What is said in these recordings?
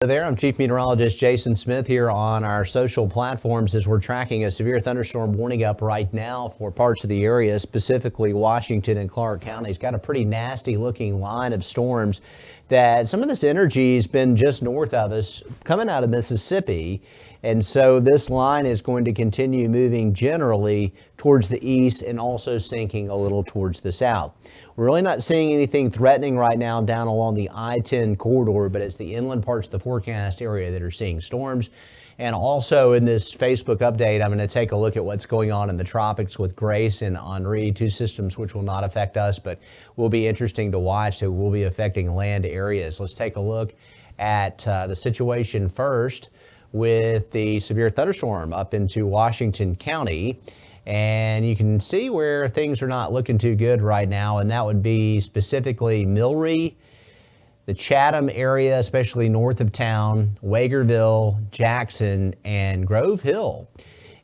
There, I'm Chief Meteorologist Jason Smith here on our social platforms as we're tracking a severe thunderstorm warning up right now for parts of the area, specifically Washington and Clarke counties. Got a pretty nasty looking line of storms that some of this energy has been just north of us coming out of Mississippi. And so this line is going to continue moving generally towards the east and also sinking a little towards the south. We're really not seeing anything threatening right now down along the I-10 corridor, but it's the inland parts of the forecast area that are seeing storms. And also in this Facebook update, I'm going to take a look at what's going on in the tropics with Grace and Henri, two systems which will not affect us, but will be interesting to watch. It will be affecting land areas. Let's take a look at the situation first with the severe thunderstorm up into Washington County. And you can see where things are not looking too good right now, and that would be specifically Milry, the Chatham area, especially north of town, Wagerville, Jackson, and Grove Hill.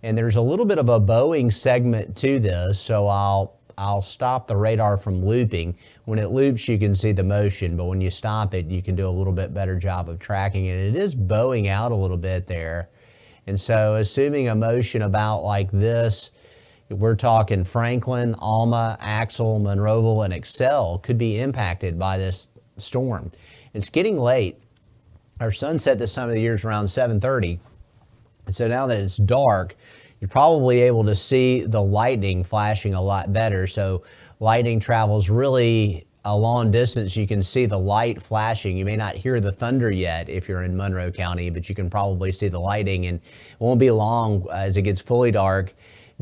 And there's a little bit of a bowing segment to this, so I'll stop the radar from looping. When it loops, you can see the motion, but when you stop it, you can do a little bit better job of tracking it. It is bowing out a little bit there. And so assuming a motion about like this, we're talking Franklin, Alma, Axel, Monroeville, and Excel could be impacted by this storm. It's getting late. Our sunset this time of the year is around 7:30. And so now that it's dark, you're probably able to see the lightning flashing a lot better. So lightning travels really a long distance. You can see the light flashing. You may not hear the thunder yet if you're in Monroe County, but you can probably see the lightning, and it won't be long as it gets fully dark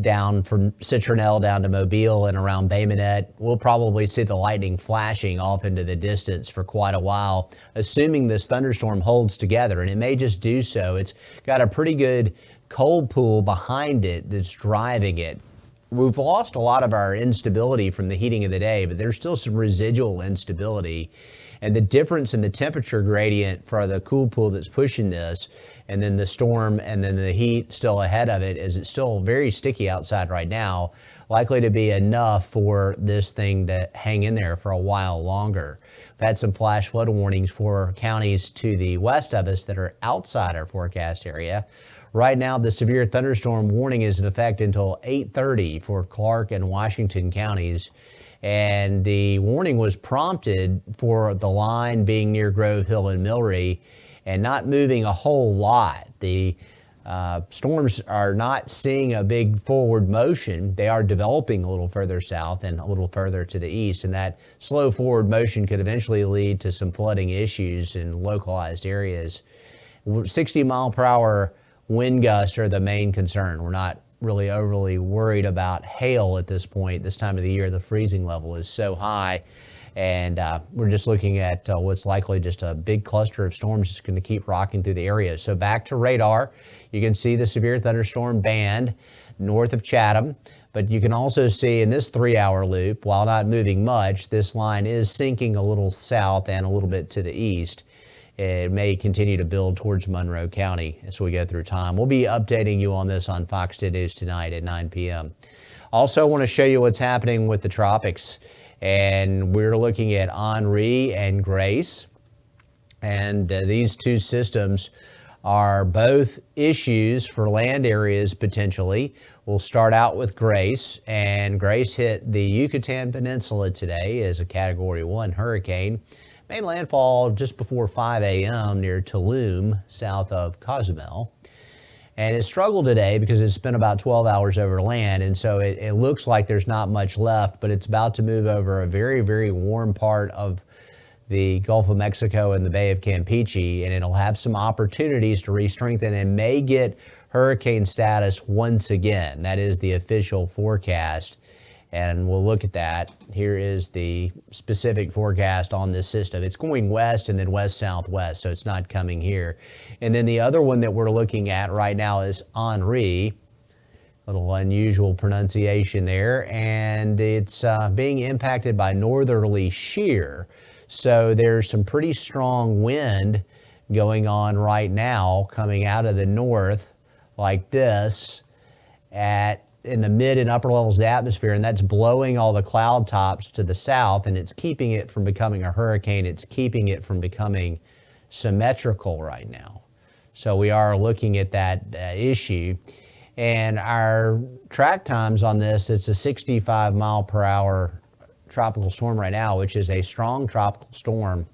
down from Citronelle down to Mobile and around Bay Minette. We'll probably see the lightning flashing off into the distance for quite a while, assuming this thunderstorm holds together, and it may just do so. It's got a pretty good cold pool behind it that's driving it. We've lost a lot of our instability from the heating of the day, but there's still some residual instability. And the difference in the temperature gradient for the cool pool that's pushing this, and then the storm, and then the heat still ahead of it, is it's still very sticky outside right now, likely to be enough for this thing to hang in there for a while longer. We've had some flash flood warnings for counties to the west of us that are outside our forecast area. Right now, the severe thunderstorm warning is in effect until 8:30 for Clarke and Washington counties. And the warning was prompted for the line being near Grove Hill and Milry and not moving a whole lot. The storms are not seeing a big forward motion. They are developing a little further south and a little further to the east, and that slow forward motion could eventually lead to some flooding issues in localized areas. 60-mile-per-hour wind gusts are the main concern. We're not really overly worried about hail at this point. This time of the year, the freezing level is so high, and we're just looking at what's likely just a big cluster of storms that's going to keep rocking through the area. So back to radar, you can see the severe thunderstorm band north of Chatham, but you can also see in this 3-hour loop, while not moving much, this line is sinking a little south and a little bit to the east. It may continue to build towards Monroe County as we go through time. We'll be updating you on this on Fox 10 News tonight at 9 p.m. Also want to show you what's happening with the tropics. And we're looking at Henri and Grace. And these two systems are both issues for land areas potentially. We'll start out with Grace. And Grace hit the Yucatan Peninsula today as a Category 1 hurricane. Made landfall just before 5 a.m. near Tulum, south of Cozumel. And it struggled today because it spent about 12 hours over land, and so it looks like there's not much left, but it's about to move over a very, very warm part of the Gulf of Mexico and the Bay of Campeche, and it'll have some opportunities to re-strengthen and may get hurricane status once again. That is the official forecast. And we'll look at that. Here is the specific forecast on this system. It's going west and then west-southwest, so it's not coming here. And then the other one that we're looking at right now is Henri. Little unusual pronunciation there. And it's being impacted by northerly shear. So there's some pretty strong wind going on right now coming out of the north like this in the mid and upper levels of the atmosphere, and that's blowing all the cloud tops to the south, and it's keeping it from becoming a hurricane. It's keeping it from becoming symmetrical right now. So we are looking at that issue. And our track times on this, it's a 65 mile per hour tropical storm right now, which is a strong tropical storm.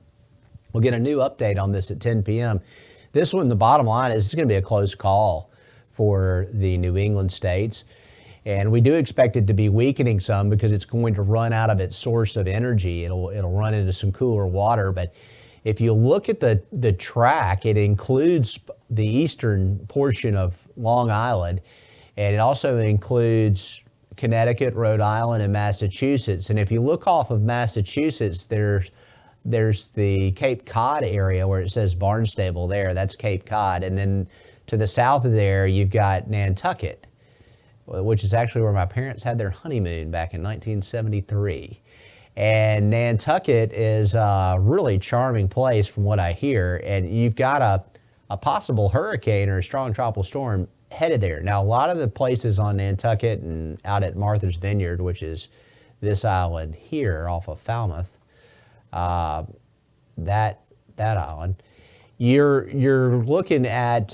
We'll get a new update on this at 10 p.m. This one, the bottom line is it's going to be a close call for the New England states. And we do expect it to be weakening some because it's going to run out of its source of energy. It'll run into some cooler water. But if you look at the track, it includes the eastern portion of Long Island, and it also includes Connecticut, Rhode Island, and Massachusetts. And if you look off of Massachusetts, there's the Cape Cod area where it says Barnstable there. That's Cape Cod. And then to the south of there, you've got Nantucket, which is actually where my parents had their honeymoon back in 1973. And Nantucket is a really charming place from what I hear. And you've got a possible hurricane or a strong tropical storm headed there. Now, a lot of the places on Nantucket and out at Martha's Vineyard, which is this island here off of Falmouth, that island, you're looking at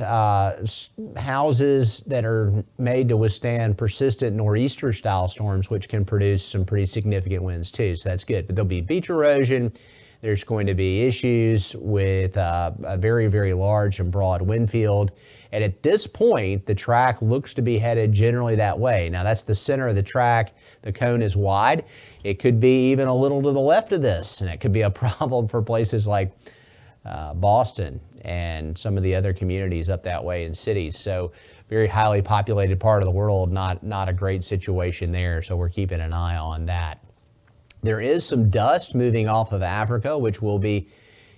houses that are made to withstand persistent nor'easter style storms, which can produce some pretty significant winds too. So that's good. But there'll be beach erosion. There's going to be issues with a very, very large and broad wind field. And at this point, the track looks to be headed generally that way. Now, that's the center of the track. The cone is wide. It could be even a little to the left of this, and it could be a problem for places like Boston and some of the other communities up that way in cities. So very highly populated part of the world, not a great situation there. So we're keeping an eye on that. There is some dust moving off of Africa, which will be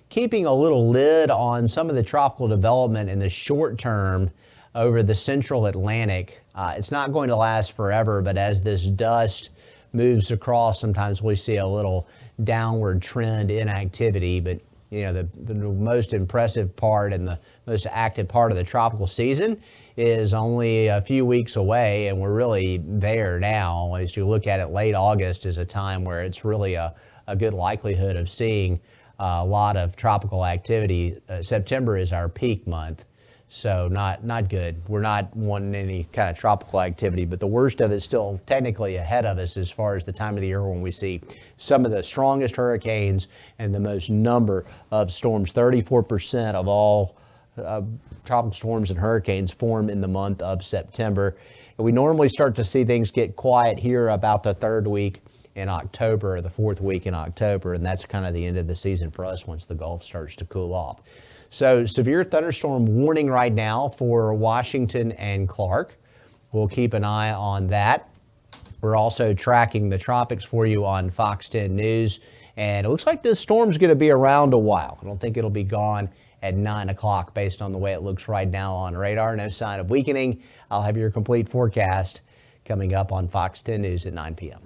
keeping a little lid on some of the tropical development in the short term over the central Atlantic. It's not going to last forever, but as this dust moves across, sometimes we see a little downward trend in activity. But you know, the most impressive part and the most active part of the tropical season is only a few weeks away, and we're really there now. As you look at it, late August is a time where it's really a good likelihood of seeing a lot of tropical activity. September is our peak month, so not good. We're not wanting any kind of tropical activity, but the worst of it's still technically ahead of us as far as the time of the year when we see some of the strongest hurricanes and the most number of storms. 34% of all tropical storms and hurricanes form in the month of September. And we normally start to see things get quiet here about the third week in October, or the fourth week in October, and that's kind of the end of the season for us once the Gulf starts to cool off. So severe thunderstorm warning right now for Washington and Clarke. We'll keep an eye on that. We're also tracking the tropics for you on Fox 10 News, and it looks like this storm's going to be around a while. I don't think it'll be gone at 9 o'clock based on the way it looks right now on radar. No sign of weakening. I'll have your complete forecast coming up on Fox 10 News at 9 p.m.